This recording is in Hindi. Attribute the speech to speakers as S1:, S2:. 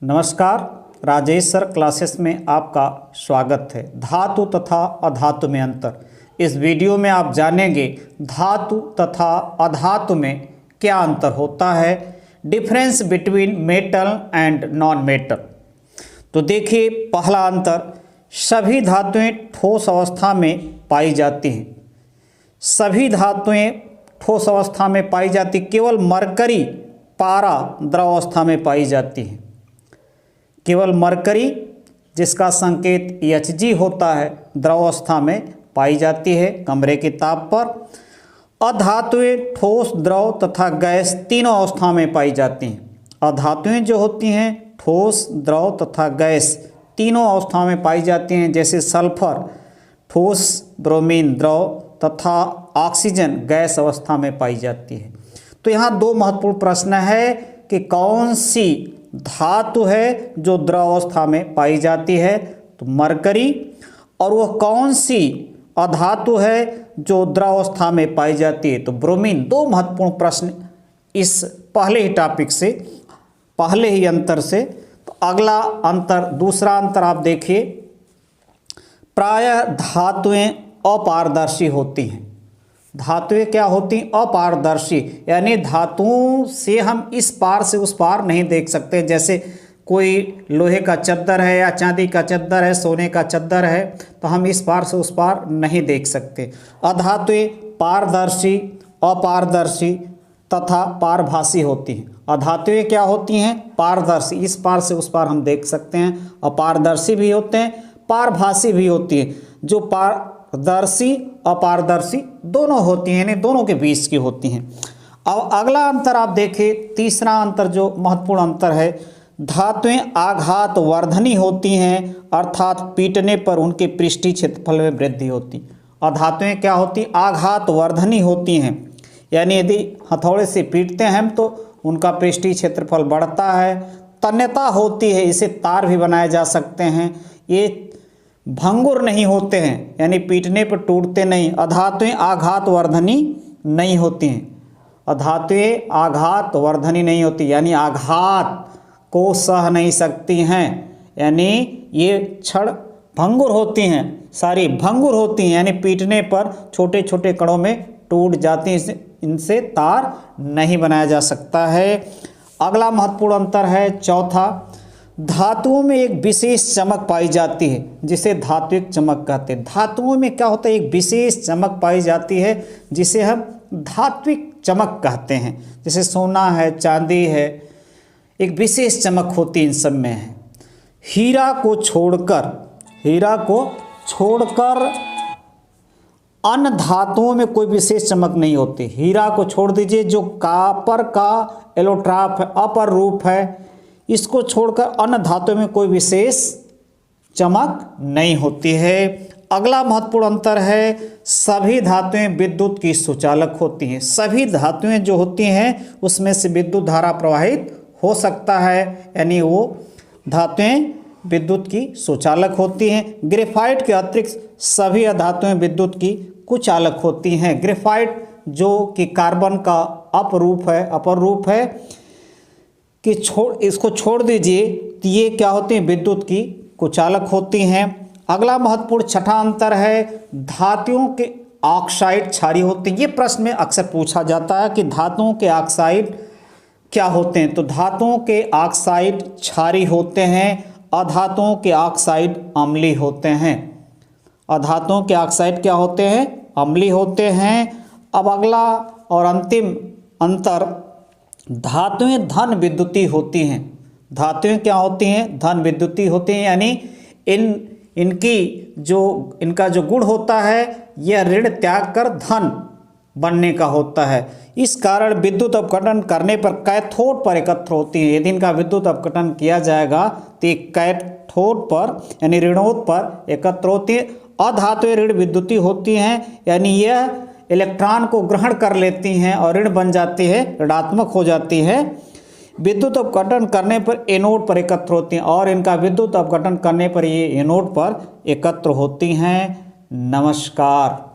S1: नमस्कार, राजेश सर क्लासेस में आपका स्वागत है। धातु तथा अधातु में अंतर। इस वीडियो में आप जानेंगे धातु तथा अधातु में क्या अंतर होता है, difference between metal and non metal. तो देखिए, पहला अंतर, सभी धातुएं ठोस अवस्था में पाई जाती हैं। सभी धातुएं ठोस अवस्था में पाई जाती, केवल मरकरी पारा द्रव अवस्था में पाई जाती है। केवल मरकरी, जिसका संकेत Hg होता है, द्रव अवस्था में पाई जाती है कमरे के ताप पर। अधातुएं ठोस, द्रव तथा गैस तीनों अवस्था में पाई जाती हैं। अधातुएं जो होती हैं ठोस, द्रव तथा गैस तीनों अवस्था में पाई जाती हैं, जैसे सल्फर ठोस, ब्रोमीन द्रव तथा ऑक्सीजन गैस अवस्था में पाई जाती है। तो यहाँ दो महत्वपूर्ण प्रश्न है कि कौन सी धातु है जो द्रव अवस्था में पाई जाती है, तो मरकरी, और वह कौन सी अधातु है जो द्रव अवस्था में पाई जाती है, तो ब्रोमीन। दो महत्वपूर्ण प्रश्न इस पहले ही टॉपिक से, पहले ही अंतर से। तो अगला अंतर, दूसरा अंतर आप देखिए, प्रायः धातुएं अपारदर्शी होती हैं। धातुएं क्या होती हैं? अपारदर्शी, यानी धातुओं से हम इस पार से उस पार नहीं देख सकते। जैसे कोई लोहे का चद्दर है या चांदी का चद्दर है, सोने का चद्दर है, तो हम इस पार से उस पार नहीं देख सकते। अधातुएं पारदर्शी, अपारदर्शी तथा पारभासी होती हैं। अधातुएं क्या होती हैं? पारदर्शी, इस पार से उस पार हम देख सकते हैं। अपारदर्शी भी होते हैं, पारभासी भी होती है। जो पारदर्शी अपारदर्शी दोनों होती हैं, यानी दोनों के बीच की होती हैं। अब अगला अंतर आप देखें, तीसरा अंतर जो महत्वपूर्ण अंतर है, धातुएं आघात वर्धनी होती हैं, अर्थात पीटने पर उनके पृष्ठीय क्षेत्रफल में वृद्धि होती। और धातुएं क्या होती? आघात वर्धनी होती हैं, यानी यदि हथौड़े से पीटते हैं हम तो उनका पृष्ठीय क्षेत्रफल बढ़ता है। तन्यता होती है, इसे तार भी बनाए जा सकते हैं। ये भंगुर नहीं होते हैं, यानी पीटने पर टूटते नहीं। अधातुएं आघात वर्धनी नहीं होती हैं। अधातुएं आघात वर्धनी नहीं होती, यानी आघात को सह नहीं सकती हैं, यानी ये क्षण भंगुर होती हैं, सारी भंगुर होती हैं, यानी पीटने पर छोटे छोटे कणों में टूट जाती हैं। इनसे तार नहीं बनाया जा सकता है। अगला महत्वपूर्ण अंतर है चौथा, धातुओं में एक विशेष चमक पाई जाती है, जिसे धात्विक चमक कहते हैं। धातुओं में क्या होता है? एक विशेष चमक पाई जाती है, जिसे हम धात्विक चमक कहते हैं। जैसे सोना है, चांदी है, एक विशेष चमक होती है इन सब में है। हीरा को छोड़कर अन्य धातुओं में कोई विशेष चमक नहीं होती। हीरा को छोड़ दीजिए, जो कॉपर का एलोट्रॉप है, अपर रूप है, इसको छोड़कर अन्य धातुओं में कोई विशेष चमक नहीं होती है। अगला महत्वपूर्ण अंतर है, सभी धातुएं विद्युत की सुचालक होती हैं। सभी धातुएं जो होती हैं उसमें से विद्युत धारा प्रवाहित हो सकता है, यानी वो धातुएं विद्युत की सुचालक होती हैं। ग्रेफाइट के अतिरिक्त सभी धातुएं विद्युत की कुचालक होती हैं। ग्रेफाइट जो कि कार्बन का अपर रूप है कि इसको छोड़ दीजिए, तो ये क्या होती हैं? विद्युत की कुचालक होती हैं। अगला महत्वपूर्ण छठा अंतर है, धातुओं के ऑक्साइड क्षारीय होते हैं। ये प्रश्न में अक्सर पूछा जाता है कि धातुओं के ऑक्साइड क्या होते हैं, तो धातुओं के ऑक्साइड क्षारीय होते हैं, अधातुओं के ऑक्साइड अम्लीय होते हैं। अधातुओं के ऑक्साइड क्या होते हैं? अम्लीय होते हैं। अब अगला और अंतिम अंतर, धातुएं धन विद्युतीय होती हैं। धातुएं क्या होती हैं? धन विद्युतीय होती हैं, यानी इनका जो गुण होता है, यह ऋण त्याग कर धन बनने का होता है। इस कारण विद्युत अपघटन करने पर कैथोड पर एकत्र होती हैं। यदि इनका विद्युत अपघटन किया जाएगा तो ये कैथोड पर, यानी ऋणोद पर एकत्र होती है। अधातुएं ऋण विद्युतीय होती हैं, यानी यह इलेक्ट्रॉन को ग्रहण कर लेती हैं और ऋण बन जाती है, ऋणात्मक हो जाती है। विद्युत अपघटन करने पर एनोड पर एकत्र होती हैं, और इनका विद्युत अपघटन करने पर ये एनोड पर एकत्र होती हैं। नमस्कार।